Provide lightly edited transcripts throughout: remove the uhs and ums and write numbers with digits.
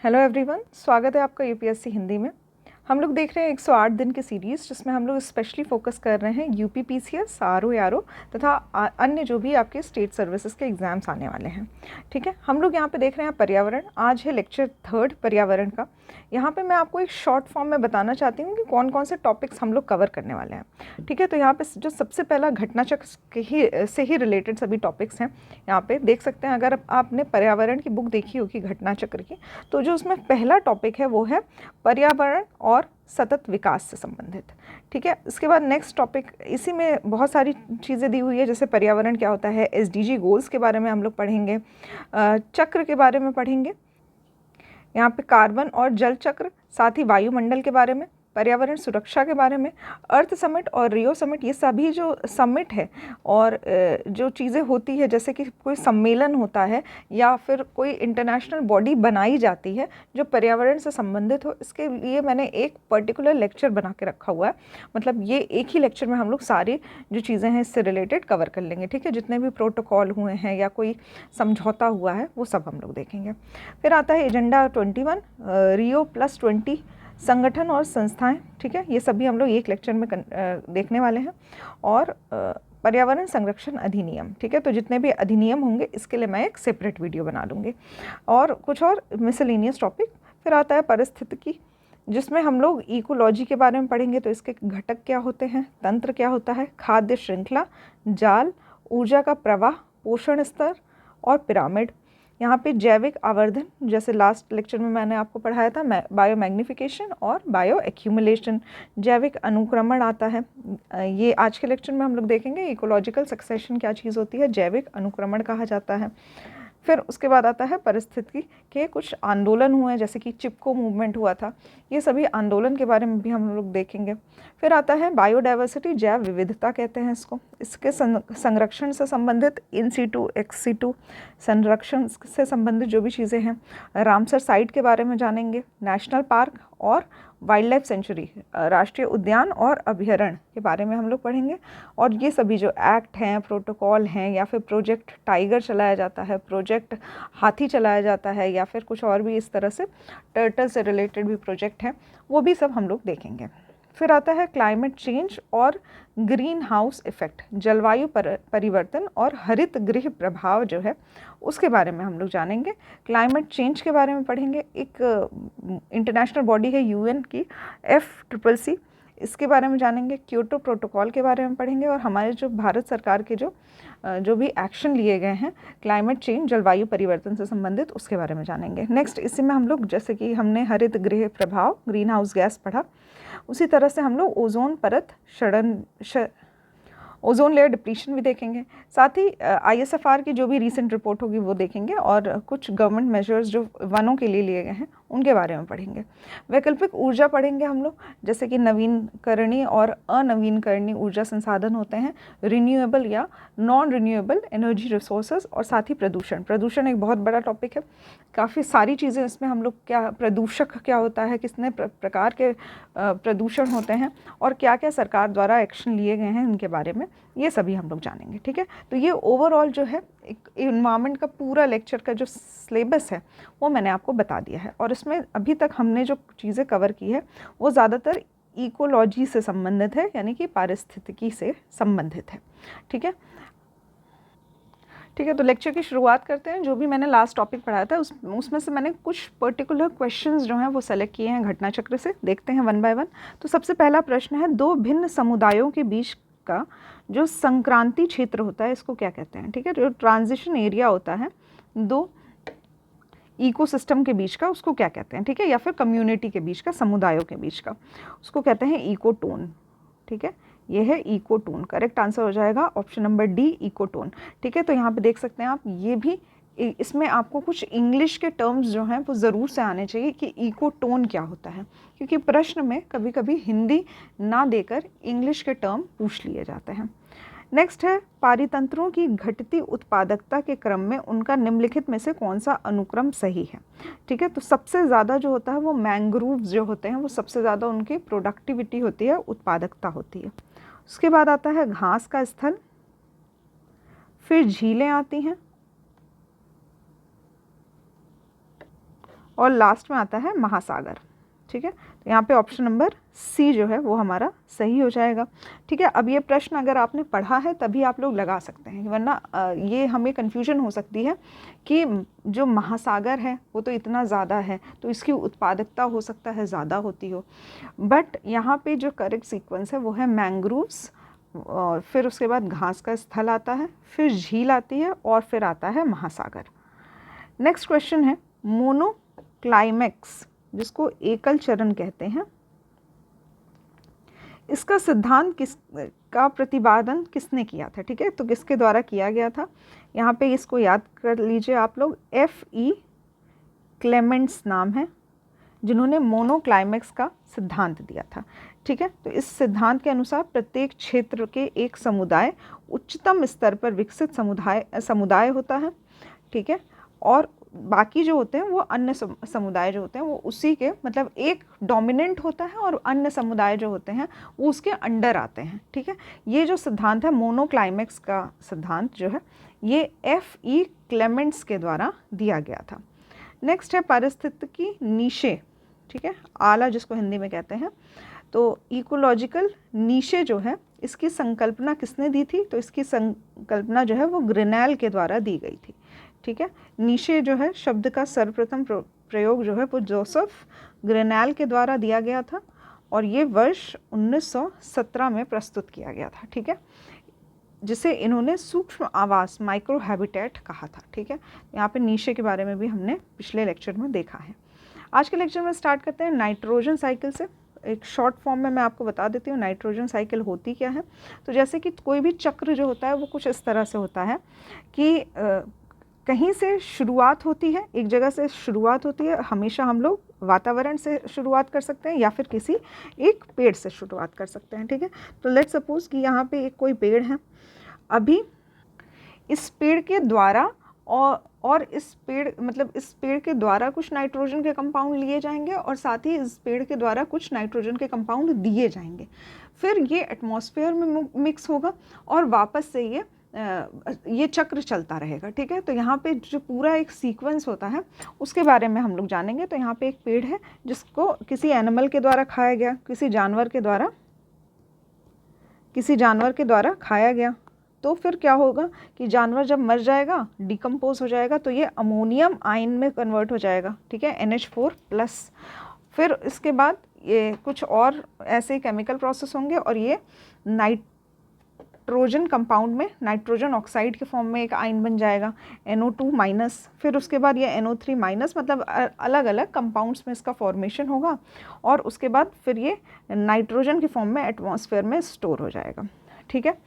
Hello everyone, स्वागत है आपका यूपीएससी हिंदी में। हम लोग देख रहे हैं 108 दिन की सीरीज़, जिसमें हम लोग स्पेशली फोकस कर रहे हैं यूपी पीसीएस, आरओ आरओ तथा अन्य जो भी आपके स्टेट सर्विसेज के एग्ज़ाम्स आने वाले हैं। ठीक है, हम लोग यहाँ पे देख रहे हैं पर्यावरण। आज है लेक्चर 3 पर्यावरण का। यहाँ पे मैं आपको एक शॉर्ट फॉर्म में बताना चाहती हूँ कि कौन कौन से टॉपिक्स हम लोग कवर करने वाले हैं। ठीक है, तो यहाँ पे जो सबसे पहला घटना चक्र से ही रिलेटेड सभी टॉपिक्स हैं। यहाँ पे देख सकते हैं, अगर आपने पर्यावरण की बुक देखी होगी घटना चक्र की, तो जो उसमें पहला टॉपिक है वो है पर्यावरण और सतत विकास से संबंधित। ठीक है, इसके बाद नेक्स्ट टॉपिक, इसी में बहुत सारी चीज़ें दी हुई है, जैसे पर्यावरण क्या होता है, एसडीजी गोल्स के बारे में हम लोग पढ़ेंगे, चक्र के बारे में पढ़ेंगे, यहाँ पे कार्बन और जल चक्र, साथ ही वायुमंडल के बारे में, पर्यावरण सुरक्षा के बारे में, अर्थ समिट और रियो समिट, ये सभी जो समिट है और जो चीज़ें होती है, जैसे कि कोई सम्मेलन होता है या फिर कोई इंटरनेशनल बॉडी बनाई जाती है जो पर्यावरण से संबंधित हो, इसके लिए मैंने एक पर्टिकुलर लेक्चर बना के रखा हुआ है। मतलब ये एक ही लेक्चर में हम लोग सारी जो चीज़ें हैं इससे रिलेटेड कवर कर लेंगे। ठीक है, जितने भी प्रोटोकॉल हुए हैं या कोई समझौता हुआ है वो सब हम लोग देखेंगे। फिर आता है एजेंडा 21, रियो +20, संगठन और संस्थाएं। ठीक है, ये सभी हम लोग एक लेक्चर में देखने वाले हैं। और पर्यावरण संरक्षण अधिनियम। ठीक है, तो जितने भी अधिनियम होंगे इसके लिए मैं एक सेपरेट वीडियो बना दूंगी, और कुछ और मिसलेनियस टॉपिक। फिर आता है पारिस्थितिकी, जिसमें हम लोग इकोलॉजी के बारे में पढ़ेंगे, तो इसके घटक क्या होते हैं, तंत्र क्या होता है, खाद्य श्रृंखला, जाल, ऊर्जा का प्रवाह, पोषण स्तर और पिरामिड। यहाँ पे जैविक आवर्धन, जैसे लास्ट लेक्चर में मैंने आपको पढ़ाया था, बायो मैग्निफिकेशन और बायो एक्यूमुलेशन, जैविक अनुक्रमण आता है। ये आज के लेक्चर में हम लोग देखेंगे। इकोलॉजिकल सक्सेशन क्या चीज़ होती है, जैविक अनुक्रमण कहा जाता है। फिर उसके बाद आता है परिस्थिति के कुछ आंदोलन हुए हैं, जैसे कि चिपको मूवमेंट हुआ था, ये सभी आंदोलन के बारे में भी हम लोग देखेंगे। फिर आता है बायोडाइवर्सिटी, जैव विविधता कहते हैं इसको, इसके संरक्षण से संबंधित इन सीटू एक्स सीटू संरक्षण से संबंधित जो भी चीज़ें हैं। रामसर साइट के बारे में जानेंगे, नेशनल पार्क और वाइल्ड लाइफ सेंचुरी, राष्ट्रीय उद्यान और अभयारण्य के बारे में हम लोग पढ़ेंगे। और ये सभी जो एक्ट हैं, प्रोटोकॉल हैं, या फिर प्रोजेक्ट टाइगर चलाया जाता है, प्रोजेक्ट हाथी चलाया जाता है, या फिर कुछ और भी इस तरह से टर्टल से रिलेटेड भी प्रोजेक्ट हैं, वो भी सब हम लोग देखेंगे। फिर आता है क्लाइमेट चेंज और ग्रीन हाउस इफ़ेक्ट, जलवायु परिवर्तन और हरित गृह प्रभाव जो है उसके बारे में हम लोग जानेंगे। क्लाइमेट चेंज के बारे में पढ़ेंगे। एक इंटरनेशनल बॉडी है यूएन की, FCCC, इसके बारे में जानेंगे। क्योटो प्रोटोकॉल के बारे में पढ़ेंगे, और हमारे जो भारत सरकार के जो भी एक्शन लिए गए हैं क्लाइमेट चेंज, जलवायु परिवर्तन से संबंधित, उसके बारे में जानेंगे। नेक्स्ट, इसी में हम लोग, जैसे कि हमने हरित गृह प्रभाव, ग्रीन हाउस गैस पढ़ा, उसी तरह से हम लोग ओजोन परत ओजोन लेयर डिप्लीशन भी देखेंगे। साथ ही ISFR की जो भी रीसेंट रिपोर्ट होगी वो देखेंगे, और कुछ गवर्नमेंट मेजर्स जो वनों के लिए लिए गए हैं उनके बारे में पढ़ेंगे। वैकल्पिक ऊर्जा पढ़ेंगे हम लोग, जैसे कि नवीनकरणीय और अनवीनकरणीय ऊर्जा संसाधन होते हैं, रिन्यूएबल या नॉन रिन्यूएबल एनर्जी रिसोर्सेज, और साथ ही प्रदूषण एक बहुत बड़ा टॉपिक है। काफ़ी सारी चीज़ें इसमें हम लोग, क्या प्रदूषक क्या होता है, कितने प्रकार के प्रदूषण होते हैं, और क्या क्या सरकार द्वारा एक्शन लिए गए हैं इनके बारे में, ये सभी हम लोग जानेंगे। ठीक है, तो ये ओवरऑल जो है एक इन्वायरमेंट का पूरा लेक्चर का जो सिलेबस है वो मैंने आपको बता दिया है। और इसमें अभी तक हमने जो चीज़ें कवर की है वो ज़्यादातर इकोलॉजी से संबंधित है, यानी कि पारिस्थितिकी से संबंधित है। ठीक है, ठीक है, तो लेक्चर की शुरुआत करते हैं। जो भी मैंने लास्ट टॉपिक पढ़ाया था उसमें से मैंने कुछ पर्टिकुलर क्वेश्चंस जो हैं वो सेलेक्ट किए हैं घटना चक्र से। देखते हैं वन बाय वन। तो सबसे पहला प्रश्न है, दो भिन्न समुदायों के बीच का जो संक्रांति क्षेत्र होता है इसको क्या कहते हैं। ठीक है, जो ट्रांजिशन एरिया होता है दो इकोसिस्टम के बीच का, उसको क्या कहते हैं। ठीक है, या फिर कम्युनिटी के बीच का, समुदायों के बीच का, उसको कहते हैं इकोटोन। ठीक है, ये है इकोटोन। करेक्ट आंसर हो जाएगा ऑप्शन नंबर डी, इकोटोन। ठीक है, तो यहाँ पे देख सकते हैं आप, ये भी, इसमें आपको कुछ इंग्लिश के टर्म्स जो हैं वो ज़रूर से आने चाहिए कि इकोटोन क्या होता है, क्योंकि प्रश्न में कभी कभी हिंदी ना देकर इंग्लिश के टर्म पूछ लिए जाते हैं। नेक्स्ट है, पारितंत्रों की घटती उत्पादकता के क्रम में उनका निम्नलिखित में से कौन सा अनुक्रम सही है। ठीक है, तो सबसे ज़्यादा जो होता है वो मैंग्रोव्स जो होते हैं, वो सबसे ज़्यादा उनकी प्रोडक्टिविटी होती है, उत्पादकता होती है। उसके बाद आता है घास का स्थल, फिर झीलें आती हैं, और लास्ट में आता है महासागर। ठीक है, तो यहाँ पे ऑप्शन नंबर सी जो है वो हमारा सही हो जाएगा। ठीक है, अब ये प्रश्न अगर आपने पढ़ा है तभी आप लोग लगा सकते हैं, वरना ये हमें कन्फ्यूजन हो सकती है कि जो महासागर है वो तो इतना ज़्यादा है तो इसकी उत्पादकता हो सकता है ज़्यादा होती हो, बट यहाँ पे जो करेक्ट सीक्वेंस है वो है मैंग्रोव्स, और फिर उसके बाद घास का स्थल आता है, फिर झील आती है और फिर आता है महासागर। नेक्स्ट क्वेश्चन है मोनोक्लाइमेक्स, जिसको एकल चरण कहते हैं, इसका सिद्धांत का प्रतिपादन किसने किया था? ठीक है, तो किसके द्वारा किया गया था? यहाँ पे इसको याद कर लीजिए आप लोग, F.E. क्लेमेंट्स नाम है जिन्होंने मोनोक्लाइमेक्स का सिद्धांत दिया था। ठीक है, तो इस सिद्धांत के अनुसार प्रत्येक क्षेत्र के एक समुदाय उच्चतम स्तर पर विकसित समुदाय होता है। ठीक है, और बाकी जो होते हैं वो अन्य समुदाय जो होते हैं वो उसी के मतलब एक डोमिनेंट होता है और अन्य समुदाय जो होते हैं वो उसके अंडर आते हैं। ठीक है, ये जो सिद्धांत है मोनोक्लाइमेक्स का सिद्धांत जो है ये F.E. क्लेमेंट्स के द्वारा दिया गया था। नेक्स्ट है पारिस्थितिकी नीशे। ठीक है, आला जिसको हिंदी में कहते हैं, तो इकोलॉजिकल नीशे जो है इसकी संकल्पना किसने दी थी? तो इसकी संकल्पना जो है वो ग्रिनेल के द्वारा दी गई थी। ठीक है, नीशे जो है शब्द का सर्वप्रथम प्रयोग जो है वो जोसेफ ग्रिनेल के द्वारा दिया गया था और ये वर्ष 1917 में प्रस्तुत किया गया था। ठीक है, जिसे इन्होंने सूक्ष्म आवास माइक्रो हैबिटेट कहा था। ठीक है, यहाँ पे नीशे के बारे में भी हमने पिछले लेक्चर में देखा है। आज के लेक्चर में स्टार्ट करते हैं नाइट्रोजन साइकिल से। एक शॉर्ट फॉर्म में मैं आपको बता देती हूँ नाइट्रोजन साइकिल होती क्या है। तो जैसे कि कोई भी चक्र जो होता है वो कुछ इस तरह से होता है कि कहीं से शुरुआत होती है, एक जगह से शुरुआत होती है। हमेशा हम लोग वातावरण से शुरुआत कर सकते हैं या फिर किसी एक पेड़ से शुरुआत कर सकते हैं। ठीक है, तो लेट्स सपोज कि यहाँ पे एक कोई पेड़ है, अभी इस पेड़ के द्वारा और इस पेड़ के द्वारा कुछ नाइट्रोजन के कंपाउंड लिए जाएंगे और साथ ही इस पेड़ के द्वारा कुछ नाइट्रोजन के कंपाउंड दिए जाएंगे। फिर ये एटमॉस्फेयर में मिक्स होगा और वापस से ये चक्र चलता रहेगा। ठीक है, तो यहाँ पे जो पूरा एक सीक्वेंस होता है उसके बारे में हम लोग जानेंगे। तो यहाँ पे एक पेड़ है जिसको किसी एनिमल के द्वारा खाया गया, किसी जानवर के द्वारा खाया गया, तो फिर क्या होगा कि जानवर जब मर जाएगा, डिकम्पोज हो जाएगा, तो ये अमोनियम आयन में कन्वर्ट हो जाएगा। ठीक है, NH4+। फिर इसके बाद ये कुछ और ऐसे केमिकल प्रोसेस होंगे और ये नाइट्रोजन कंपाउंड में नाइट्रोजन ऑक्साइड के फॉर्म में एक आयन बन जाएगा NO2-। फिर उसके बाद ये NO3-, मतलब अलग अलग कंपाउंड्स में इसका फॉर्मेशन होगा और उसके बाद फिर ये नाइट्रोजन के फॉर्म में एटमॉस्फेयर में स्टोर हो जाएगा। ठीक है,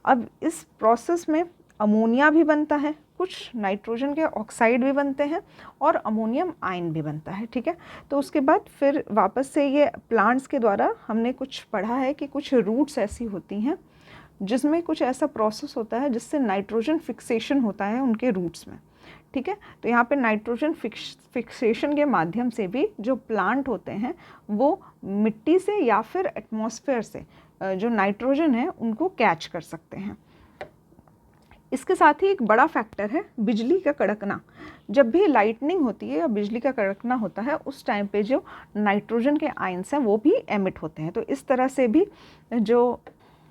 अब इस प्रोसेस में अमोनिया भी बनता है, कुछ नाइट्रोजन के ऑक्साइड भी बनते हैं और अमोनियम आयन भी बनता है। ठीक है, तो उसके बाद फिर वापस से ये प्लांट्स के द्वारा हमने कुछ पढ़ा है कि कुछ रूट्स ऐसी होती हैं जिसमें कुछ ऐसा प्रोसेस होता है जिससे नाइट्रोजन फिक्सेशन होता है उनके रूट्स में। ठीक है, तो यहाँ पे नाइट्रोजन फिक्सेशन के माध्यम से भी जो प्लांट होते हैं वो मिट्टी से या फिर एटमॉस्फेयर से जो नाइट्रोजन है उनको कैच कर सकते हैं। इसके साथ ही एक बड़ा फैक्टर है बिजली का कड़कना। जब भी लाइटनिंग होती है या बिजली का कड़कना होता है उस टाइम पे जो नाइट्रोजन के आयंस हैं वो भी एमिट होते हैं। तो इस तरह से भी जो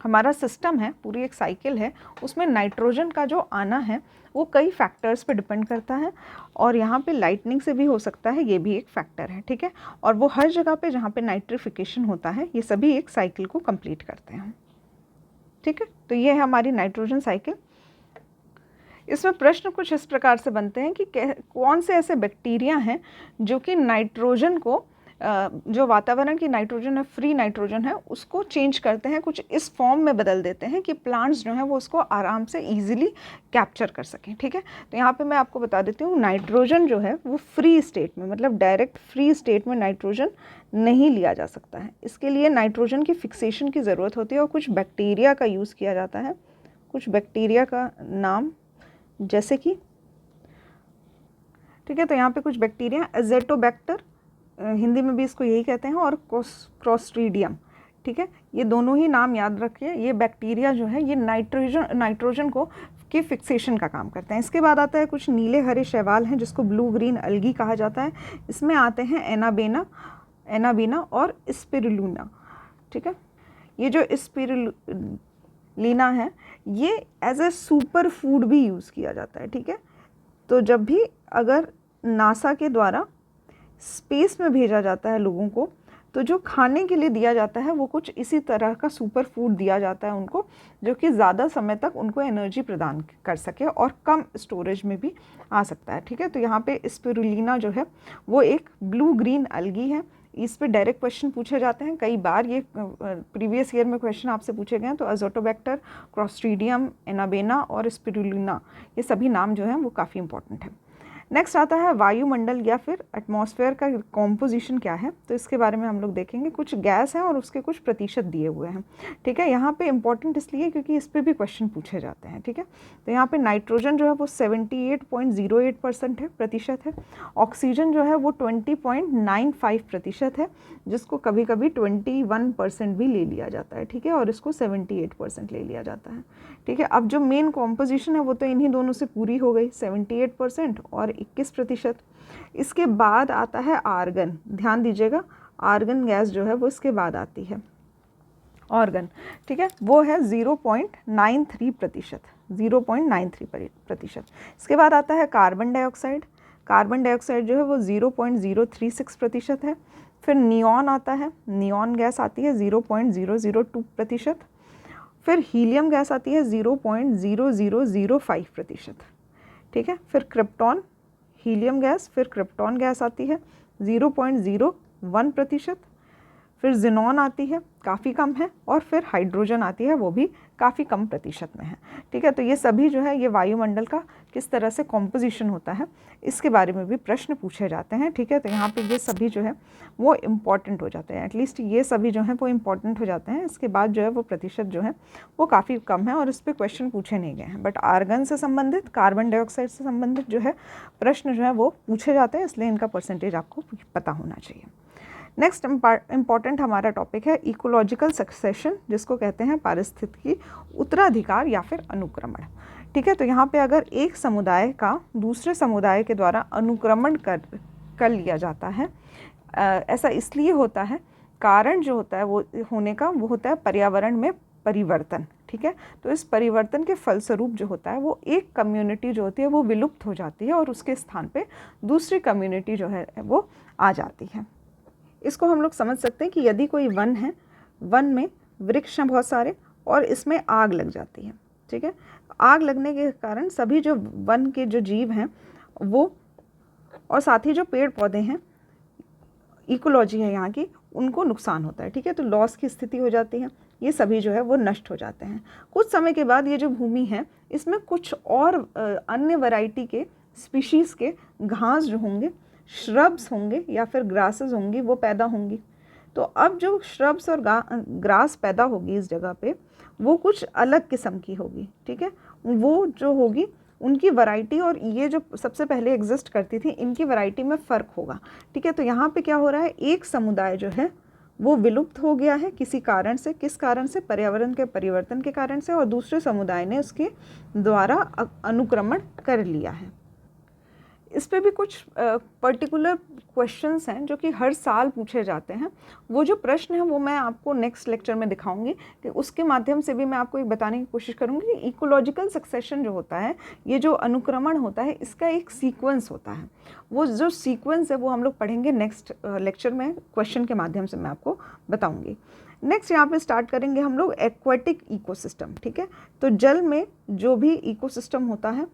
हमारा सिस्टम है, पूरी एक साइकिल है, उसमें नाइट्रोजन का जो आना है वो कई फैक्टर्स पे डिपेंड करता है और यहाँ पे लाइटनिंग से भी हो सकता है, ये भी एक फैक्टर है। ठीक है, और वो हर जगह पे जहाँ पे नाइट्रिफिकेशन होता है ये सभी एक साइकिल को कंप्लीट करते हैं। ठीक है, तो ये है हमारी नाइट्रोजन साइकिल। इसमें प्रश्न कुछ इस प्रकार से बनते हैं कि कौन से ऐसे बैक्टीरिया हैं जो कि नाइट्रोजन को जो वातावरण की नाइट्रोजन है, फ्री नाइट्रोजन है, उसको चेंज करते हैं, कुछ इस फॉर्म में बदल देते हैं कि प्लांट्स जो हैं वो उसको आराम से इजीली कैप्चर कर सकें। ठीक है, तो यहाँ पे मैं आपको बता देती हूँ नाइट्रोजन जो है वो फ्री स्टेट में, मतलब डायरेक्ट फ्री स्टेट में नाइट्रोजन नहीं लिया जा सकता है। इसके लिए नाइट्रोजन की फिक्सेशन की ज़रूरत होती है और कुछ बैक्टीरिया का यूज़ किया जाता है। कुछ बैक्टीरिया का नाम जैसे कि, ठीक है, तो यहाँ पे कुछ बैक्टीरिया एज़ोटोबैक्टर, हिंदी में भी इसको यही कहते हैं, और क्लोस्ट्रीडियम। ठीक है, ये दोनों ही नाम याद रखिए। ये बैक्टीरिया जो है ये नाइट्रोजन को के फिक्सेशन का काम करते हैं। इसके बाद आता है कुछ नीले हरे शैवाल हैं जिसको ब्लू ग्रीन अलगी कहा जाता है। इसमें आते हैं एनाबेना और स्पिरुलिना। ठीक है, ये जो स्पिरुलिना है ये एज ए सुपर फूड भी यूज़ किया जाता है। ठीक है, तो जब भी अगर नासा के द्वारा स्पेस में भेजा जाता है लोगों को, तो जो खाने के लिए दिया जाता है वो कुछ इसी तरह का सुपर फूड दिया जाता है उनको, जो कि ज़्यादा समय तक उनको एनर्जी प्रदान कर सके और कम स्टोरेज में भी आ सकता है। ठीक है, तो यहाँ पे स्पिरुलिना जो है वो एक ब्लू ग्रीन अलगी है। इस पे डायरेक्ट क्वेश्चन पूछे जाते हैं कई बार, ये प्रीवियस ईयर में क्वेश्चन आपसे पूछे गए हैं। तो अजोटोबैक्टर, क्लॉस्ट्रीडियम, एनाबेना और स्पिरुलिना, ये सभी नाम जो हैं वो काफ़ी इंपॉर्टेंट है। नेक्स्ट आता है वायुमंडल या फिर एटमॉस्फेयर का कॉम्पोजिशन क्या है। तो इसके बारे में हम लोग देखेंगे। कुछ गैस हैं और उसके कुछ प्रतिशत दिए हुए हैं। ठीक है, यहाँ पे इंपॉर्टेंट इसलिए क्योंकि इस पर भी क्वेश्चन पूछे जाते हैं। ठीक है, तो यहाँ पे नाइट्रोजन जो है वो 78.08% है, प्रतिशत है। ऑक्सीजन जो है वो 20.95% है, जिसको कभी कभी 21% भी ले लिया जाता है। ठीक है, और इसको 78% ले लिया जाता है। ठीक है, अब जो मेन कॉम्पोजिशन है वो तो इन्हीं दोनों से पूरी हो गई, 78% और 21%। इसके बाद आता है आर्गन। ध्यान दीजिएगा, आर्गन गैस जो है वो इसके बाद आती है, ऑर्गन। ठीक है, वो है 0.93%, 0.93%। इसके बाद आता है कार्बन डाइऑक्साइड। कार्बन डाइऑक्साइड जो है वो 0.036% है। फिर नियॉन आता है, नियॉन गैस आती है 0.002%। फिर हीलियम गैस आती है 0.0005%। ठीक है, फिर क्रिप्टॉन, हीलियम गैस, फिर क्रिप्टॉन गैस आती है 0.01%। फिर जिनॉन आती है, काफ़ी कम है। और फिर हाइड्रोजन आती है, वो भी काफ़ी कम प्रतिशत में है। ठीक है, तो ये सभी जो है ये वायुमंडल का किस तरह से कॉम्पोजिशन होता है इसके बारे में भी प्रश्न पूछे जाते हैं। ठीक है, तो यहाँ पे ये सभी जो है वो इम्पॉर्टेंट हो जाते हैं, एटलीस्ट ये सभी जो हैं वो इम्पॉर्टेंट हो जाते हैं। इसके बाद जो है वो प्रतिशत जो है वो काफ़ी कम है और इस पर क्वेश्चन पूछे नहीं गए हैं। बट आर्गन से संबंधित, कार्बन डाइऑक्साइड से संबंधित जो है प्रश्न जो है वो पूछे जाते हैं, इसलिए इनका परसेंटेज आपको पता होना चाहिए। नेक्स्ट इम्पॉर्टेंट हमारा टॉपिक है इकोलॉजिकल सक्सेशन, जिसको कहते हैं पारिस्थितिकी उत्तराधिकार या फिर अनुक्रमण। ठीक है, तो यहाँ पे अगर एक समुदाय का दूसरे समुदाय के द्वारा अनुक्रमण कर लिया जाता है, ऐसा इसलिए होता है, कारण जो होता है वो होने का वो होता है पर्यावरण में परिवर्तन। ठीक है, तो इस परिवर्तन के फलस्वरूप जो होता है वो एक कम्युनिटी जो होती है वो विलुप्त हो जाती है और उसके स्थान पे दूसरी कम्युनिटी जो है वो आ जाती है। इसको हम लोग समझ सकते हैं कि यदि कोई वन है, वन में वृक्ष हैं बहुत सारे और इसमें आग लग जाती है। ठीक है, आग लगने के कारण सभी जो वन के जो जीव हैं वो और साथ ही जो पेड़ पौधे हैं, इकोलॉजी है यहाँ की, उनको नुकसान होता है। ठीक है, तो लॉस की स्थिति हो जाती है, ये सभी जो है वो नष्ट हो जाते हैं। कुछ समय के बाद ये जो भूमि है इसमें कुछ और अन्य वैरायटी के स्पीशीज़ के घास जो होंगे, श्रब्स होंगे या फिर ग्रासेस होंगी, वो पैदा होंगी। तो अब जो श्रब्स और ग्रास पैदा होगी इस जगह पे, वो कुछ अलग किस्म की होगी। ठीक है, वो जो होगी उनकी वैरायटी और ये जो सबसे पहले एग्जिस्ट करती थी, इनकी वैरायटी में फ़र्क होगा। ठीक है, तो यहाँ पे क्या हो रहा है, एक समुदाय जो है वो विलुप्त हो गया है किसी कारण से। किस कारण से? पर्यावरण के परिवर्तन के कारण से, और दूसरे समुदाय ने उसके द्वारा अनुक्रमण कर लिया है। इस पे भी कुछ पर्टिकुलर क्वेश्चंस हैं जो कि हर साल पूछे जाते हैं। वो जो प्रश्न हैं वो मैं आपको नेक्स्ट लेक्चर में दिखाऊंगी, कि उसके माध्यम से भी मैं आपको एक बताने की कोशिश करूंगी कि इकोलॉजिकल सक्सेशन जो होता है, ये जो अनुक्रमण होता है, इसका एक सीक्वेंस होता है। वो जो सीक्वेंस है वो हम लोग पढ़ेंगे नेक्स्ट लेक्चर में, क्वेश्चन के माध्यम से मैं आपको बताऊँगी। नेक्स्ट यहाँ पे स्टार्ट करेंगे हम लोग एक्वेटिक इकोसिस्टम। ठीक है, तो जल में जो भी इकोसिस्टम होता है,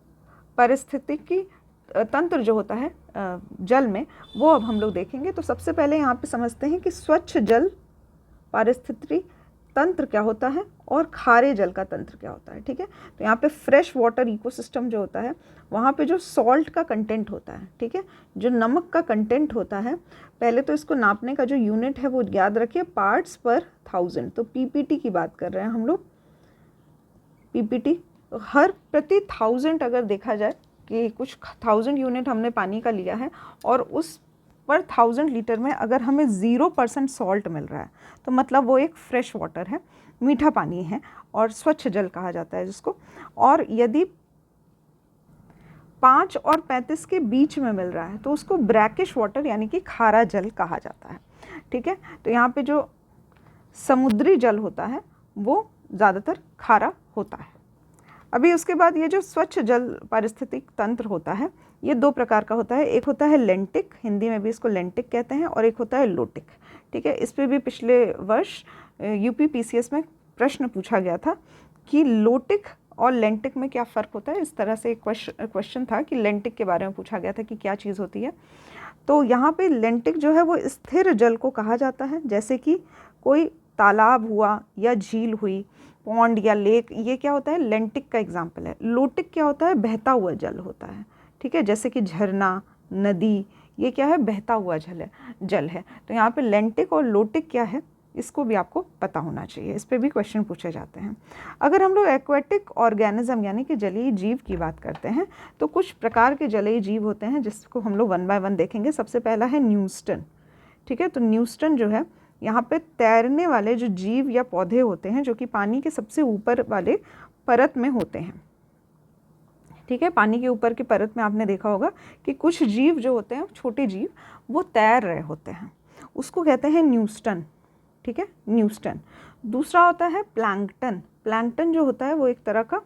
पारिस्थितिकी तंत्र जो होता है जल में, वो अब हम लोग देखेंगे। तो सबसे पहले यहाँ पे समझते हैं कि स्वच्छ जल पारिस्थितिकी तंत्र क्या होता है और खारे जल का तंत्र क्या होता है। ठीक है, तो यहाँ पे फ्रेश वाटर इकोसिस्टम जो होता है, वहाँ पे जो सॉल्ट का कंटेंट होता है, ठीक है, जो नमक का कंटेंट होता है, पहले तो इसको नापने का जो यूनिट है वो याद रखिए, पार्ट्स पर 1000। तो पीपीटी की बात कर रहे हैं हम लोग, पीपीटी। हर प्रति 1000 अगर देखा जाए कि कुछ 1000 यूनिट हमने पानी का लिया है और उस पर 1000 लीटर में अगर हमें 0% सॉल्ट मिल रहा है, तो मतलब वो एक फ्रेश वाटर है, मीठा पानी है और स्वच्छ जल कहा जाता है जिसको। और यदि 5 और 35 के बीच में मिल रहा है तो उसको ब्रैकिश वाटर यानी कि खारा जल कहा जाता है। ठीक है, तो यहाँ पे जो समुद्री जल होता है वो ज़्यादातर खारा होता है। अभी उसके बाद ये जो स्वच्छ जल पारिस्थितिक तंत्र होता है ये 2 प्रकार का होता है। एक होता है लेंटिक, हिंदी में भी इसको लेंटिक कहते हैं, और एक होता है लोटिक। ठीक है, इस पे भी पिछले वर्ष यूपी पीसीएस में प्रश्न पूछा गया था कि लोटिक और लेंटिक में क्या फ़र्क होता है। इस तरह से एक क्वेश्चन था कि लेंटिक के बारे में पूछा गया था कि क्या चीज़ होती है। तो यहाँ पे लेंटिक जो है वो स्थिर जल को कहा जाता है, जैसे कि कोई तालाब हुआ या झील हुई, पॉन्ड या लेक, ये क्या होता है, लेंटिक का एग्जाम्पल है। लोटिक क्या होता है, बहता हुआ जल होता है। ठीक है, जैसे कि झरना, नदी, ये क्या है, बहता हुआ जल है। तो यहाँ पे लेंटिक और लोटिक क्या है इसको भी आपको पता होना चाहिए, इस पे भी क्वेश्चन पूछे जाते हैं। अगर हम लोग एक्वेटिक ऑर्गेनिज्म यानी कि जलीय जीव की बात करते हैं तो कुछ प्रकार के जलीय जीव होते हैं जिसको हम लोग 1 बाय 1 देखेंगे। सबसे पहला है न्यूस्टन। ठीक है, तो न्यूस्टन जो है यहाँ पे तैरने वाले जो जीव या पौधे होते हैं जो कि पानी के सबसे ऊपर वाले परत में होते हैं। ठीक है, पानी के ऊपर की परत में आपने देखा होगा कि कुछ जीव जो होते हैं, छोटे जीव, वो तैर रहे होते हैं, उसको कहते हैं न्यूस्टन। ठीक है, न्यूस्टन। दूसरा होता है प्लैंकटन। प्लैंकटन जो होता है वो एक तरह का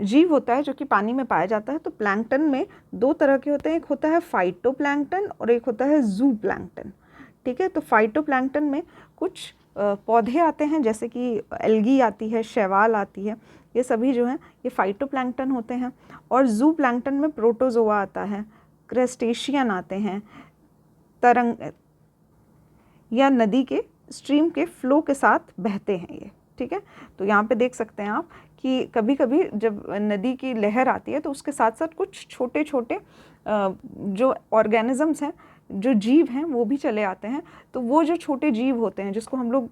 जीव होता है जो कि पानी में पाया जाता है। तो प्लैंकटन में 2 तरह के होते हैं, एक होता है फाइटोप्लैंकटन और एक होता है जूप्लैंकटन। ठीक है, तो फाइटोप्लैंकटन में कुछ पौधे आते हैं, जैसे कि एल्गी आती है, शैवाल आती है, ये सभी जो हैं ये फाइटोप्लैंकटन होते हैं। और जूप्लैंकटन में प्रोटोजोआ आता है, क्रस्टेशियन आते हैं, तरंग या नदी के स्ट्रीम के फ्लो के साथ बहते हैं ये। ठीक है, तो यहाँ पे देख सकते हैं आप कि कभी कभी जब नदी की लहर आती है तो उसके साथ साथ कुछ छोटे छोटे जो ऑर्गेनिजम्स हैं, जो जीव हैं, वो भी चले आते हैं। तो वो जो छोटे जीव होते हैं जिसको हम लोग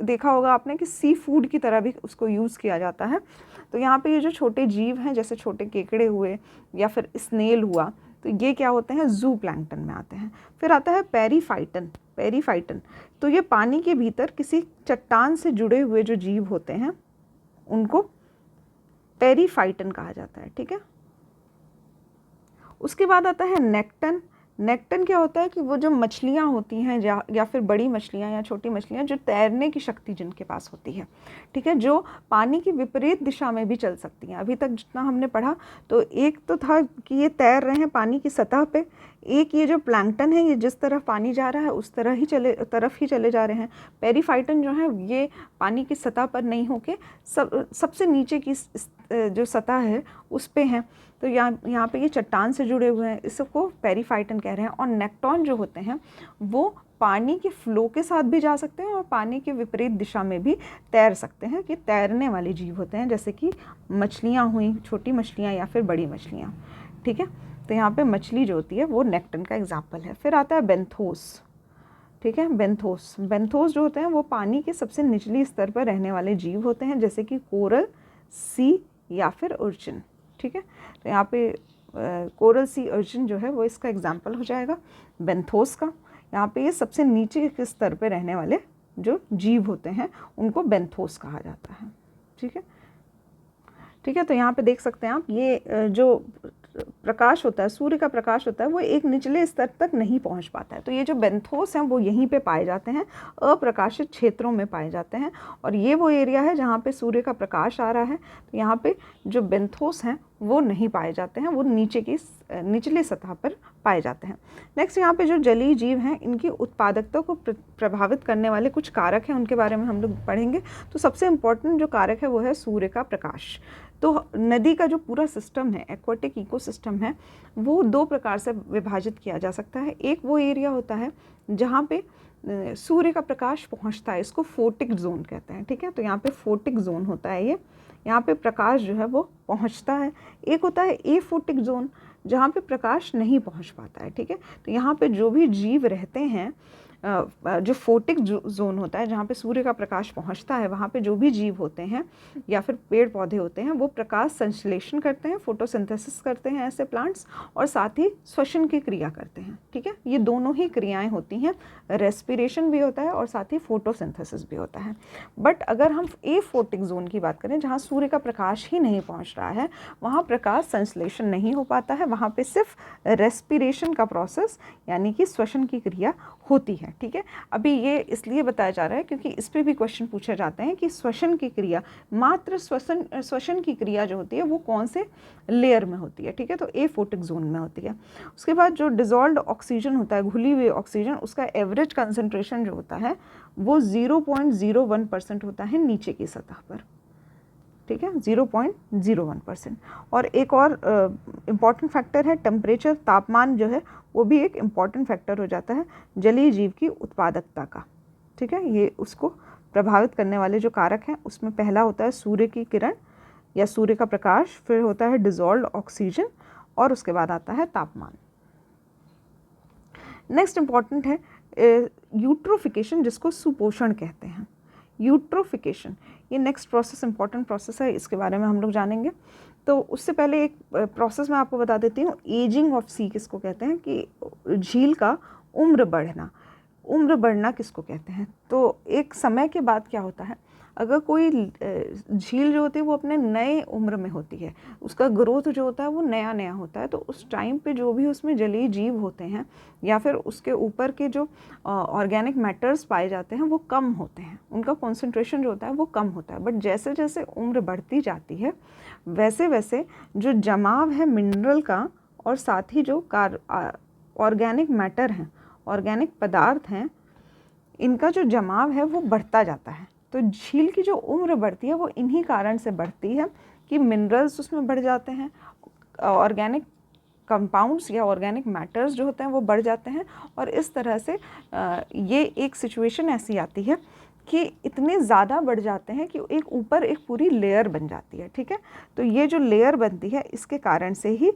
देखा होगा आपने कि सी फूड की तरह भी उसको यूज़ किया जाता है। तो यहाँ पे ये जो छोटे जीव हैं, जैसे छोटे केकड़े हुए या फिर स्नेल हुआ, तो ये क्या होते हैं, जू प्लैंकटन में आते हैं। फिर आता है पेरीफाइटन। पेरीफाइटन तो ये पानी के भीतर किसी चट्टान से जुड़े हुए जो जीव होते हैं उनको पेरीफाइटन कहा जाता है। ठीक है, उसके बाद आता है नेक्टन। नेक्टन क्या होता है कि वो जो मछलियाँ होती हैं या फिर बड़ी मछलियाँ या छोटी मछलियाँ जो तैरने की शक्ति जिनके पास होती है, ठीक है, जो पानी की विपरीत दिशा में भी चल सकती हैं। अभी तक जितना हमने पढ़ा तो एक तो था कि ये तैर रहे हैं पानी की सतह पे, एक ये जो प्लैंकटन है ये जिस तरफ पानी जा रहा है उस तरफ ही चले जा रहे हैं। पेरीफाइटन जो है ये पानी की सतह पर नहीं होके सबसे नीचे की जो सतह है उस पे हैं। तो यहाँ पे ये चट्टान से जुड़े हुए हैं, इसको पेरीफाइटन कह रहे हैं। और नेक्टॉन जो होते हैं वो पानी के फ्लो के साथ भी जा सकते हैं और पानी के विपरीत दिशा में भी तैर सकते हैं, कि तैरने वाले जीव होते हैं, जैसे कि मछलियाँ हुई, छोटी मछलियाँ या फिर बड़ी मछलियाँ। ठीक है, तो यहाँ पे मछली जो होती है वो नेक्टन का एग्जाम्पल है। फिर आता है बेंथोस। ठीक है, बेंथोस। बेंथोस जो होते हैं वो पानी के सबसे निचली स्तर पर रहने वाले जीव होते हैं, जैसे कि कोरल, सी या फिर अर्चिन। ठीक है, तो यहाँ पे कोरल सी अर्चिन जो है वो इसका एग्जाम्पल हो जाएगा बेंथोस का। यहाँ पे ये सबसे नीचे के स्तर पे रहने वाले जो जीव होते हैं उनको बेंथोस कहा जाता है। ठीक है, ठीक है, तो यहाँ पे देख सकते हैं आप ये जो प्रकाश होता है, सूर्य का प्रकाश होता है, वो एक निचले स्तर तक नहीं पहुँच पाता है। तो ये जो बेंथोस हैं वो यहीं पे पाए जाते हैं, अप्रकाशित क्षेत्रों में पाए जाते हैं। और ये वो एरिया है जहाँ पे सूर्य का प्रकाश आ रहा है। तो यहाँ पे जो बेंथोस हैं वो नहीं पाए जाते हैं, वो निचले सतह पर पाए जाते हैं। नेक्स्ट, यहाँ पे जो जलीय जीव हैं इनकी उत्पादकता को प्रभावित करने वाले कुछ कारक हैं, उनके बारे में हम लोग पढ़ेंगे। तो सबसे इम्पोर्टेंट जो कारक है वो है सूर्य का प्रकाश। तो नदी का जो पूरा सिस्टम है, एक्वाटिक इकोसिस्टम है, वो 2 प्रकार से विभाजित किया जा सकता है। एक वो एरिया होता है जहाँ पे सूर्य का प्रकाश पहुँचता है, इसको फोटिक जोन कहते हैं। ठीक है, तो यहाँ पे फोटिक जोन होता है ये, यहाँ पे प्रकाश जो है वो पहुँचता है। एक होता है एफोटिक जोन जहाँ पे प्रकाश नहीं पहुँच पाता है। ठीक है, तो यहाँ पे जो भी जीव रहते हैं जो फोटिक जोन होता है, जहाँ पे सूर्य का प्रकाश पहुँचता है, वहाँ पे जो भी जीव होते हैं या फिर पेड़ पौधे होते हैं वो प्रकाश संश्लेषण करते हैं, फोटोसिंथेसिस करते हैं ऐसे प्लांट्स, और साथ ही श्वसन की क्रिया करते हैं। ठीक है, ये दोनों ही क्रियाएँ होती हैं, रेस्पिरेशन भी होता है और साथ ही फोटोसिंथेसिस भी होता है। बट अगर हम एफोटिक जोन की बात करें, जहाँ सूर्य का प्रकाश ही नहीं पहुँच रहा है, वहाँ प्रकाश संश्लेषण नहीं हो पाता है, वहाँ पे सिर्फ रेस्पिरेशन का प्रोसेस यानी कि श्वसन की क्रिया होती है। ठीक है, अभी ये इसलिए बताया जा रहा है क्योंकि इस पे भी क्वेश्चन पूछे जाते हैं कि श्वसन की क्रिया, मात्र श्वसन की क्रिया जो होती है वो कौन से लेयर में होती है। ठीक है, तो एफोटिक जोन में होती है। उसके बाद जो डिजॉल्व्ड ऑक्सीजन होता है, घुली हुई ऑक्सीजन, उसका एवरेज कंसंट्रेशन जो होता है वो 0.01% होता है नीचे की सतह पर। ठीक है, 0.01%। और एक और इम्पॉर्टेंट फैक्टर है टेम्परेचर, तापमान जो है वो भी एक इम्पॉर्टेंट फैक्टर हो जाता है जलीय जीव की उत्पादकता का। ठीक है, ये उसको प्रभावित करने वाले जो कारक हैं उसमें पहला होता है सूर्य की किरण या सूर्य का प्रकाश, फिर होता है डिजॉल्व्ड ऑक्सीजन और उसके बाद आता है तापमान। नेक्स्ट इम्पॉर्टेंट है यूट्रोफिकेशन, जिसको सुपोषण कहते हैं। यूट्रोफिकेशन ये नेक्स्ट प्रोसेस इंपॉर्टेंट प्रोसेस है, इसके बारे में हम लोग जानेंगे। तो उससे पहले एक प्रोसेस मैं आपको बता देती हूँ, एजिंग ऑफ सी किसको कहते हैं, कि झील का उम्र बढ़ना। उम्र बढ़ना किसको कहते हैं, तो एक समय के बाद क्या होता है, अगर कोई झील जो होती है वो अपने नए उम्र में होती है, उसका ग्रोथ जो होता है वो नया नया होता है, तो उस टाइम पे जो भी उसमें जलीय जीव होते हैं या फिर उसके ऊपर के जो ऑर्गेनिक मैटर्स पाए जाते हैं वो कम होते हैं, उनका कॉन्सेंट्रेशन जो होता है वो कम होता है। बट जैसे जैसे उम्र बढ़ती जाती है वैसे वैसे जो जमाव है मिनरल का और साथ ही जो ऑर्गेनिक मैटर हैं, ऑर्गेनिक पदार्थ हैं, इनका जो जमाव है वो बढ़ता जाता है। तो झील की जो उम्र बढ़ती है वो इन्हीं कारण से बढ़ती है कि मिनरल्स उसमें बढ़ जाते हैं, ऑर्गेनिक कंपाउंड्स या ऑर्गेनिक मैटर्स जो होते हैं वो बढ़ जाते हैं, और इस तरह से ये एक सिचुएशन ऐसी आती है कि इतने ज़्यादा बढ़ जाते हैं कि एक ऊपर एक पूरी लेयर बन जाती है। ठीक है, तो ये जो लेयर बनती है इसके कारण से ही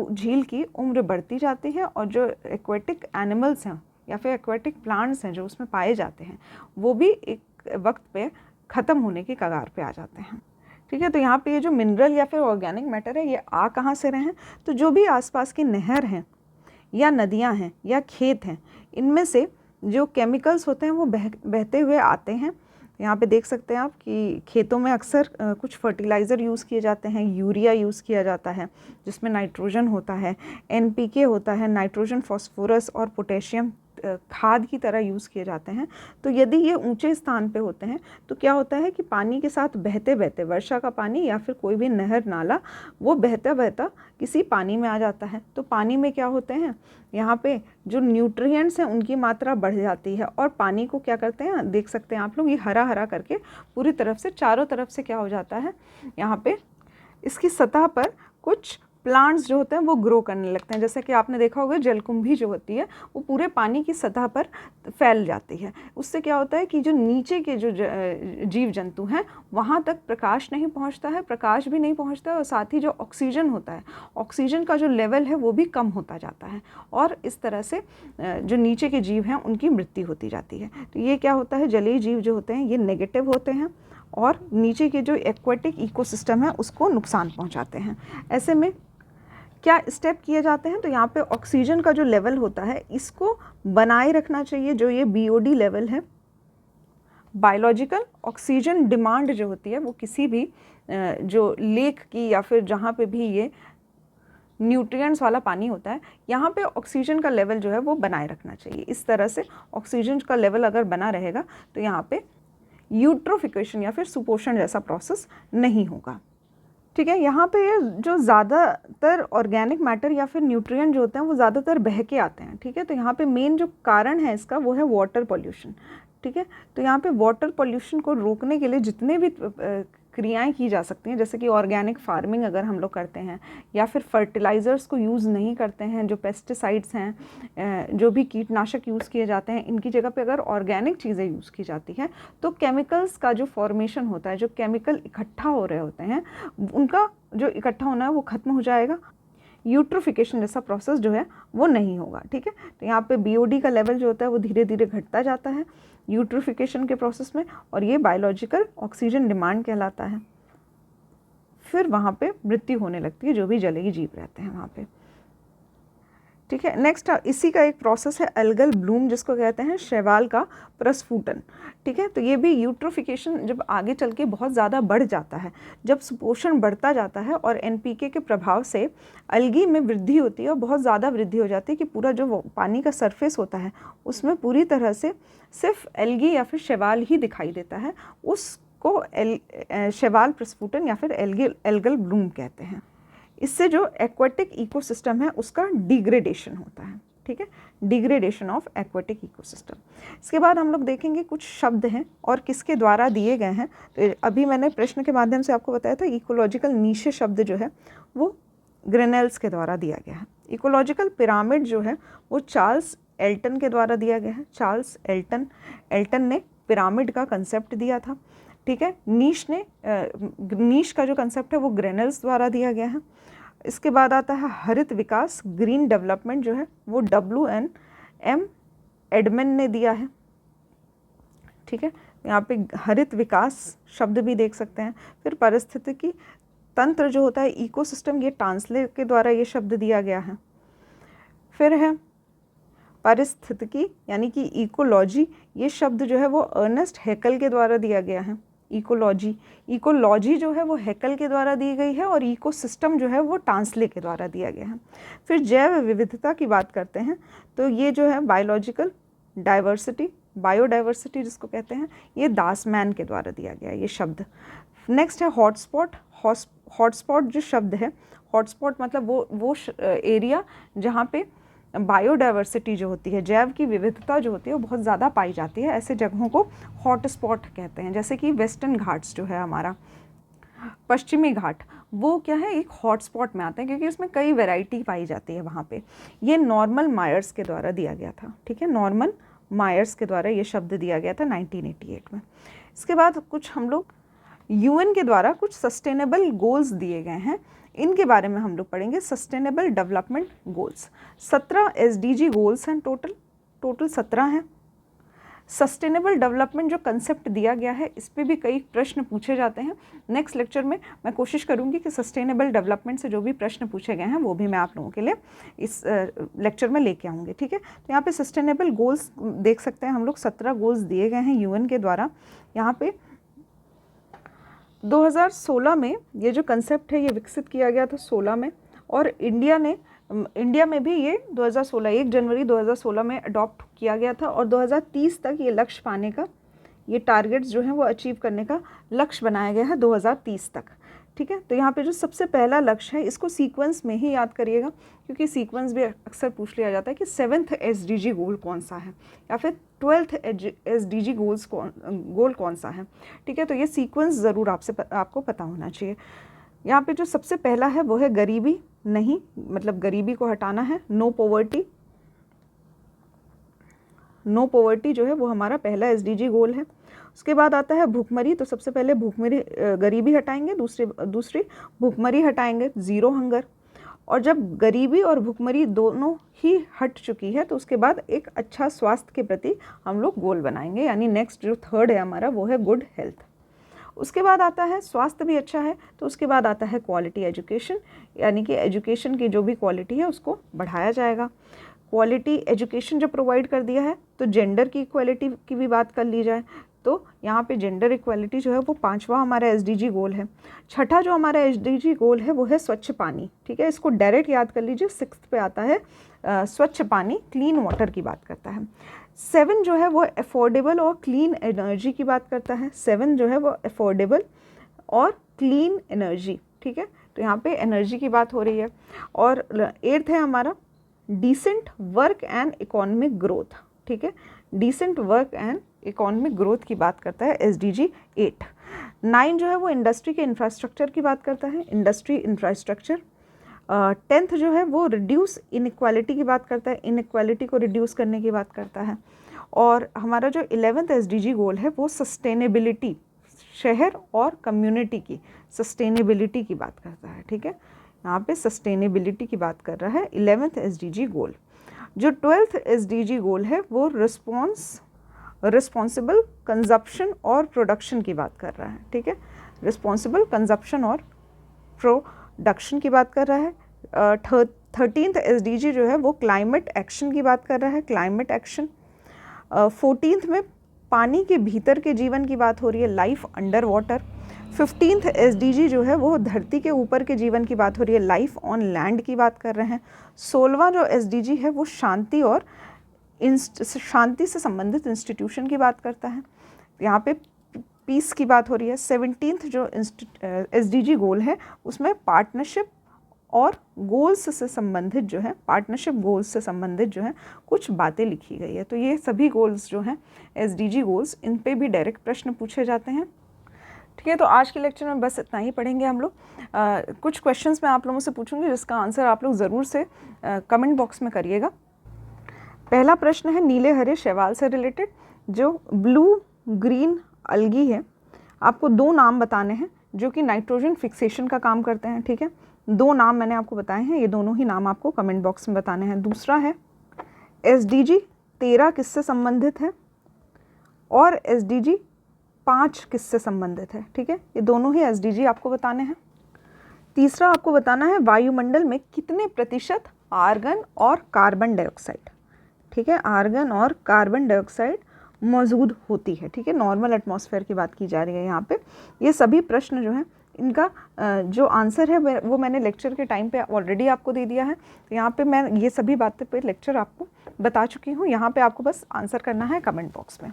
झील की उम्र बढ़ती जाती है, और जो एक्वेटिक एनिमल्स हैं या फिर एक्वेटिक प्लांट्स हैं जो उसमें पाए जाते हैं वो भी एक वक्त पे ख़त्म होने की कगार पे आ जाते हैं। ठीक है, तो यहाँ पे ये जो मिनरल या फिर ऑर्गेनिक मैटर है ये आ कहाँ से रहे हैं, तो जो भी आसपास की नहर हैं या नदियाँ हैं या खेत हैं, इनमें से जो केमिकल्स होते हैं वो बहते हुए आते हैं। यहाँ पे देख सकते हैं आप कि खेतों में अक्सर कुछ फर्टिलाइज़र यूज़ किए जाते हैं, यूरिया यूज़ किया जाता है जिसमें नाइट्रोजन होता है, एनपीके होता है, नाइट्रोजन, फॉस्फोरस और पोटेशियम खाद की तरह यूज़ किए जाते हैं। तो यदि ये ऊंचे स्थान पे होते हैं तो क्या होता है कि पानी के साथ बहते बहते, वर्षा का पानी या फिर कोई भी नहर नाला, वो बहता बहता किसी पानी में आ जाता है। तो पानी में क्या होते हैं, यहाँ पे जो न्यूट्रिएंट्स हैं उनकी मात्रा बढ़ जाती है, और पानी को क्या करते हैं, देख सकते हैं आप लोग, ये हरा हरा करके पूरी तरफ से, चारों तरफ से क्या हो जाता है, यहाँ पे इसकी सतह पर कुछ प्लांट्स जो होते हैं वो ग्रो करने लगते हैं। जैसे कि आपने देखा होगा जलकुंभी जो होती है वो पूरे पानी की सतह पर फैल जाती है। उससे क्या होता है कि जो नीचे के जो जीव जंतु हैं वहाँ तक प्रकाश नहीं पहुँचता है, प्रकाश भी नहीं पहुँचता है, और साथ ही जो ऑक्सीजन होता है, ऑक्सीजन का जो लेवल है वो भी कम होता जाता है, और इस तरह से जो नीचे के जीव हैं उनकी मृत्यु होती जाती है। तो ये क्या होता है, जलीय जीव जो होते हैं ये नेगेटिव होते हैं और नीचे के जो एक्वेटिक इकोसिस्टम है उसको नुकसान पहुँचाते हैं। ऐसे में क्या स्टेप किए जाते हैं, तो यहाँ पे ऑक्सीजन का जो लेवल होता है इसको बनाए रखना चाहिए। जो ये बीओडी लेवल है, बायोलॉजिकल ऑक्सीजन डिमांड जो होती है वो किसी भी जो लेक की या फिर जहाँ पे भी ये न्यूट्रिएंट्स वाला पानी होता है, यहाँ पे ऑक्सीजन का लेवल जो है वो बनाए रखना चाहिए। इस तरह से ऑक्सीजन का लेवल अगर बना रहेगा तो यहाँ पे यूट्रोफिकेशन या फिर सुपोषण जैसा प्रोसेस नहीं होगा। ठीक है, यहाँ पे जो ज़्यादातर ऑर्गेनिक मैटर या फिर न्यूट्रिएंट जो होते हैं वो ज़्यादातर बह के आते हैं। ठीक है, तो यहाँ पे मेन जो कारण है इसका वो है वाटर पॉल्यूशन। ठीक है, तो यहाँ पे वाटर पॉल्यूशन को रोकने के लिए जितने भी क्रियाएं की जा सकती हैं, जैसे कि ऑर्गेनिक फार्मिंग अगर हम लोग करते हैं या फिर फर्टिलाइज़र्स को यूज़ नहीं करते हैं, जो पेस्टिसाइड्स हैं, जो भी कीटनाशक यूज़ किए जाते हैं, इनकी जगह पे अगर ऑर्गेनिक चीज़ें यूज़ की जाती हैं तो केमिकल्स का जो फॉर्मेशन होता है, जो केमिकल इकट्ठा हो रहे होते हैं, उनका जो इकट्ठा होना है वो ख़त्म हो जाएगा। यूट्रोफिकेशन जैसा प्रोसेस जो है वो नहीं होगा, ठीक है। तो यहाँ पे BOD का लेवल जो होता है वो धीरे धीरे घटता जाता है यूट्रोफिकेशन के प्रोसेस में, और ये बायोलॉजिकल ऑक्सीजन डिमांड कहलाता है। फिर वहाँ पे मृत्यु होने लगती है जो भी जलीय जीव रहते हैं वहाँ पे, ठीक है। नेक्स्ट इसी का एक प्रोसेस है अलगल ब्लूम, जिसको कहते हैं शैवाल का प्रस्फुटन, ठीक है। तो ये भी यूट्रोफिकेशन जब आगे चल के बहुत ज़्यादा बढ़ जाता है, जब सुपोषण बढ़ता जाता है और NPK के प्रभाव से अलगी में वृद्धि होती है और बहुत ज़्यादा वृद्धि हो जाती है कि पूरा जो पानी का सरफेस होता है उसमें पूरी तरह से सिर्फ एल्गी या फिर शैवाल ही दिखाई देता है, उसको शैवाल प्रस्फुटन या फिर एल्गल ब्लूम कहते हैं। इससे जो एक्वाटिक इकोसिस्टम है उसका डिग्रेडेशन होता है, ठीक है, डिग्रेडेशन ऑफ एक्वाटिक इकोसिस्टम। इसके बाद हम लोग देखेंगे कुछ शब्द हैं और किसके द्वारा दिए गए हैं। तो अभी मैंने प्रश्न के माध्यम से आपको बताया था इकोलॉजिकल नीशे शब्द जो है वो ग्रेनेल्स के द्वारा दिया गया है। इकोलॉजिकल पिरामिड जो है वो चार्ल्स एल्टन के द्वारा दिया गया है। चार्ल्स एल्टन ने पिरामिड का कंसेप्ट दिया था, ठीक है। नीश का जो कंसेप्ट है वो ग्रेनेल्स द्वारा दिया गया है। इसके बाद आता है हरित विकास, ग्रीन डेवलपमेंट जो है वो WNM एडमन ने दिया है, ठीक है। यहाँ पे हरित विकास शब्द भी देख सकते हैं। फिर पारिस्थितिकी तंत्र जो होता है इकोसिस्टम, ये टांसले के द्वारा ये शब्द दिया गया है। फिर है पारिस्थितिकी यानी कि इकोलॉजी, ये शब्द जो है वो अर्नेस्ट हैकल के द्वारा दिया गया है। इकोलॉजी जो है वो हैकल के द्वारा दी गई है और इकोसिस्टम जो है वो टांसले के द्वारा दिया गया है। फिर जैव विविधता की बात करते हैं तो ये जो है बायोलॉजिकल डाइवर्सिटी, बायोडाइवर्सिटी जिसको कहते हैं, ये दासमैन के द्वारा दिया गया है ये शब्द। नेक्स्ट है हॉटस्पॉट। हॉटस्पॉट जो शब्द है, हॉटस्पॉट मतलब वो एरिया जहाँ पे बायोडाइवर्सिटी जो होती है, जैव की विविधता जो होती है वो बहुत ज़्यादा पाई जाती है, ऐसे जगहों को हॉटस्पॉट कहते हैं। जैसे कि वेस्टर्न घाट्स जो है हमारा, पश्चिमी घाट, वो क्या है एक हॉटस्पॉट में आते हैं क्योंकि इसमें कई वैरायटी पाई जाती है वहाँ पे। ये नॉर्मल मायर्स के द्वारा दिया गया था, ठीक है, नॉर्मल मायर्स के द्वारा ये शब्द दिया गया था 1988 में। इसके बाद कुछ हम लोग UN के द्वारा कुछ सस्टेनेबल गोल्स दिए गए हैं, इनके बारे में हम लोग पढ़ेंगे। Sustainable development goals 17 SDG goals हैं, टोटल 17 हैं। सस्टेनेबल डेवलपमेंट जो कंसेप्ट दिया गया है इस पे भी कई प्रश्न पूछे जाते हैं। नेक्स्ट लेक्चर में मैं कोशिश करूंगी कि सस्टेनेबल डेवलपमेंट से जो भी प्रश्न पूछे गए हैं वो भी मैं आप लोगों के लिए इस लेक्चर में लेके आऊँगी, ठीक है। तो यहाँ पे सस्टेनेबल गोल्स देख सकते हैं हम लोग, 17 गोल्स दिए गए हैं UN के द्वारा। यहाँ पे 2016 में ये जो कंसेप्ट है ये विकसित किया गया था 16 में, और इंडिया में भी ये 2016 1 जनवरी 2016 में अडॉप्ट किया गया था, और 2030 तक ये लक्ष्य पाने का, ये टारगेट्स जो हैं वो अचीव करने का लक्ष्य बनाया गया है 2030 तक, ठीक है। तो यहाँ पे जो सबसे पहला लक्ष्य है इसको सीक्वेंस में ही याद करिएगा क्योंकि सीक्वेंस भी अक्सर पूछ लिया जाता है कि 7th SDG गोल कौन सा है या फिर 12th SDG गोल कौन सा है, ठीक है। तो ये सीक्वेंस ज़रूर आपको पता होना चाहिए। यहाँ पे जो सबसे पहला है वो है गरीबी नहीं, मतलब गरीबी को हटाना है, नो पॉवर्टी जो है वो हमारा पहला SDG गोल है। उसके बाद आता है भूखमरी, तो सबसे पहले भूखमरी, गरीबी हटाएंगे, दूसरी भूखमरी हटाएंगे, ज़ीरो हंगर। और जब गरीबी और भूखमरी दोनों ही हट चुकी है तो उसके बाद एक अच्छा स्वास्थ्य के प्रति हम लोग गोल बनाएंगे, यानी नेक्स्ट जो थर्ड है हमारा वो है गुड हेल्थ। उसके बाद आता है स्वास्थ्य भी अच्छा है तो उसके बाद आता है क्वालिटी एजुकेशन, यानी कि एजुकेशन की जो भी क्वालिटी है उसको बढ़ाया जाएगा। क्वालिटी एजुकेशन जब प्रोवाइड कर दिया है तो जेंडर की इक्वालिटी की भी बात कर ली जाए तो यहाँ पे जेंडर इक्वालिटी जो है वो 5वां हमारा SDG गोल है। छठा जो हमारा SDG गोल है वो है स्वच्छ पानी, ठीक है, इसको डायरेक्ट याद कर लीजिए, 6th पे आता है स्वच्छ पानी, क्लीन वाटर की बात करता है। 7 जो है वो अफोर्डेबल और क्लीन एनर्जी की बात करता है, 7 जो है वो अफोर्डेबल और क्लीन एनर्जी, ठीक है, तो यहाँ पे एनर्जी की बात हो रही है। और 8th है हमारा decent work and economic growth, ठीक है, decent work and economic growth की बात करता है SDG 8। 9 जो है वो इंडस्ट्री के इंफ्रास्ट्रक्चर की बात करता है, इंडस्ट्री इंफ्रास्ट्रक्चर। 10th जो है वो रिड्यूस इनइक्वालिटी की बात करता है, इनइक्वालिटी को रिड्यूस करने की बात करता है। और हमारा जो 11th SDG गोल है वो सस्टेनेबिलिटी, शहर और कम्युनिटी की सस्टेनेबिलिटी की बात करता है, ठीक है, यहाँ पे सस्टेनेबिलिटी की बात कर रहा है। 11th SDG गोल। जो 12th SDG गोल है वो रिस्पॉन्सिबल कंजप्शन और प्रोडक्शन की बात कर रहा है, ठीक है। रिस्पॉन्सिबल कंजप्शन और प्रोडक्शन की बात कर रहा है। 13th SDG जो है वो क्लाइमेट एक्शन की बात कर रहा है, क्लाइमेट एक्शन। 14th में पानी के भीतर के जीवन की बात हो रही है, life under water. 15th SDG जो है वो धरती के ऊपर के जीवन की बात हो रही है, लाइफ ऑन लैंड की बात कर रहे हैं। 16वां जो SDG है वो शांति और शांति से संबंधित इंस्टीट्यूशन की बात करता है, यहाँ पे पीस की बात हो रही है। 17th जो SDG गोल है उसमें पार्टनरशिप और गोल्स से संबंधित जो है, पार्टनरशिप गोल्स से संबंधित जो है कुछ बातें लिखी गई है। तो ये सभी गोल्स जो हैं SDG गोल्स, इन पे भी डायरेक्ट प्रश्न पूछे जाते हैं, ठीक है। तो आज के लेक्चर में बस इतना ही पढ़ेंगे हम लोग। कुछ क्वेश्चंस मैं आप लोगों से पूछूंगी जिसका आंसर आप लोग ज़रूर से कमेंट बॉक्स में करिएगा। पहला प्रश्न है नीले हरे शैवाल से रिलेटेड। जो ब्लू ग्रीन अलगी है, आपको 2 नाम बताने हैं जो कि नाइट्रोजन फिक्सेशन का काम करते हैं, ठीक है। 2 नाम मैंने आपको बताए हैं, ये दोनों ही नाम आपको कमेंट बॉक्स में बताने हैं। दूसरा है SDG 13 किससे संबंधित है और SDG 5 किससे संबंधित है, ठीक है। ये दोनों ही SDG आपको बताने हैं। तीसरा आपको बताना है वायुमंडल में कितने प्रतिशत आर्गन और कार्बन डाइऑक्साइड, ठीक है, आर्गन और कार्बन डाइऑक्साइड मौजूद होती है, ठीक है। नॉर्मल एटमॉस्फेयर की बात की जा रही है यहाँ पे। ये सभी प्रश्न जो हैं इनका जो आंसर है वो मैंने लेक्चर के टाइम पे ऑलरेडी आपको दे दिया है। तो यहाँ पे मैं ये सभी बातें पे लेक्चर आपको बता चुकी हूँ। यहाँ पे आपको बस आंसर करना है कमेंट बॉक्स में।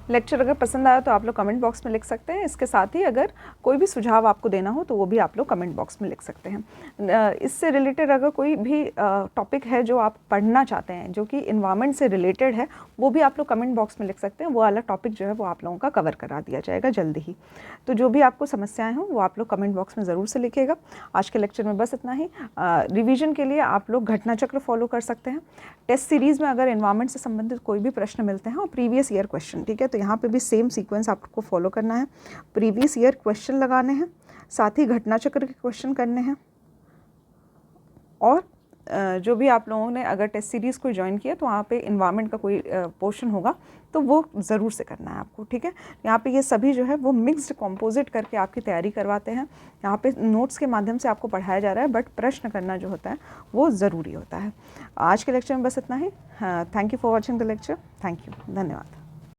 लेक्चर अगर पसंद आया तो आप लोग कमेंट बॉक्स में लिख सकते हैं। इसके साथ ही अगर कोई भी सुझाव आपको देना हो तो वो भी आप लोग कमेंट बॉक्स में लिख सकते हैं। इससे रिलेटेड अगर कोई भी टॉपिक है जो आप पढ़ना चाहते हैं जो कि इन्वायरमेंट से रिलेटेड है, वो भी आप लोग कमेंट बॉक्स में लिख सकते हैं। वो वाला टॉपिक जो है वो आप लोगों का कवर करा दिया जाएगा जल्दी ही। तो जो भी आपको समस्याएँ हों वो आप लोग कमेंट बॉक्स में ज़रूर से लिखिएगा। आज के लेक्चर में बस इतना ही। रिविज़न के लिए आप लोग घटना चक्र फॉलो कर सकते हैं। टेस्ट सीरीज़ में अगर इन्वायरमेंट से संबंधित कोई भी प्रश्न मिलते हैं और प्रीवियस ईयर क्वेश्चन, ठीक है, तो यहाँ पे भी सेम सीक्वेंस आपको फॉलो करना है। प्रीवियस ईयर क्वेश्चन लगाने हैं, साथ ही घटना चक्र के क्वेश्चन करने हैं। और जो भी आप लोगों ने अगर टेस्ट सीरीज़ कोई ज्वाइन किया तो वहाँ पे इन्वायरमेंट का कोई पोर्शन होगा तो वो ज़रूर से करना है आपको, ठीक है। यहाँ पे ये सभी जो है वो मिक्स्ड कंपोजिट करके आपकी तैयारी करवाते हैं। यहाँ पे नोट्स के माध्यम से आपको पढ़ाया जा रहा है, बट प्रश्न करना जो होता है वो ज़रूरी होता है। आज के लेक्चर में बस इतना ही। Thank you for watching the lecture. Thank you, धन्यवाद।